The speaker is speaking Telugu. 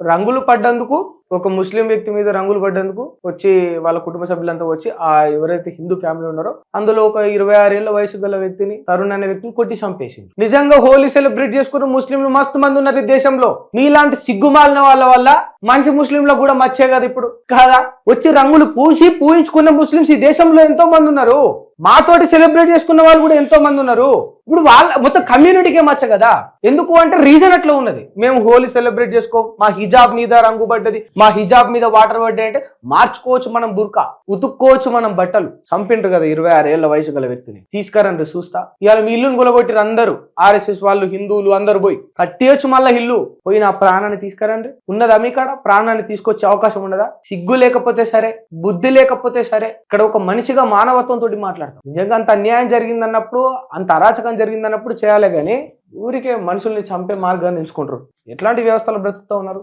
రంగులు పడ్డందుకు ఒక ముస్లిం వ్యక్తి మీద రంగులు పడ్డందుకు వచ్చి వాళ్ళ కుటుంబ సభ్యులంతా వచ్చి ఆ ఎవరైతే హిందూ ఫ్యామిలీ ఉన్నారో అందులో ఒక 26 ఏళ్ల వయసు గల వ్యక్తిని తరుణ్ అనే వ్యక్తిని కొట్టి చంపేసింది. నిజంగా హోలీ సెలబ్రేట్ చేసుకున్న ముస్లింలు మస్తు మంది ఉన్నారు ఈ దేశంలో. మీలాంటి సిగ్గుమాలిన వాళ్ళ వల్ల మంచి ముస్లింలకు కూడా మచ్చే కదా ఇప్పుడు కాదా? వచ్చి రంగులు పూయించుకున్న ముస్లింస్ ఈ దేశంలో ఎంతో మంది ఉన్నారు. మాతోటి సెలబ్రేట్ చేసుకున్న వాళ్ళు కూడా ఎంతో మంది ఉన్నారు. ఇప్పుడు వాళ్ళ మొత్తం కమ్యూనిటీకే మచ్చ కదా. ఎందుకు అంటే రీజన్ అట్లా ఉన్నది. మేము హోలీ సెలబ్రేట్ చేసుకోం, మా హిజాబ్ మీద రంగు పడ్డది, మా హిజాబ్ మీద వాటర్ పడ్డాయి అంటే మార్చుకోవచ్చు మనం బుర్కా, ఉతుక్కోవచ్చు మనం బట్టలు. చంపిండ్రు కదా 26 ఏళ్ల వయసు గల వ్యక్తిని. తీసుకురండి చూస్తా. ఇవాళ మీ ఇల్లుని గులగొట్టిరు అందరూ, ఆర్ఎస్ఎస్ వాళ్ళు, హిందువులు అందరు పోయి కట్టేయచ్చు మళ్ళీ ఇల్లు. పోయి నా ప్రాణాన్ని తీసుకురండి. ఉన్నదా మీ కాడ ప్రాణాన్ని తీసుకొచ్చే అవకాశం ఉన్నదా? సిగ్గు లేకపోతే సరే, బుద్ధి లేకపోతే సరే. ఇక్కడ ఒక మనిషిగా మానవత్వంతో మాట్లాడతాం. నిజంగా అంత అన్యాయం జరిగిందన్నప్పుడు, అంత అరాచకం జరిగిందన్నప్పుడు చేయాలి, కానీ ఊరికే మనుషుల్ని చంపే మార్గాన్ని ఎంచుకుంటారు. ఎట్లాంటి వ్యవస్థలు బ్రతుకుతూ ఉన్నారు?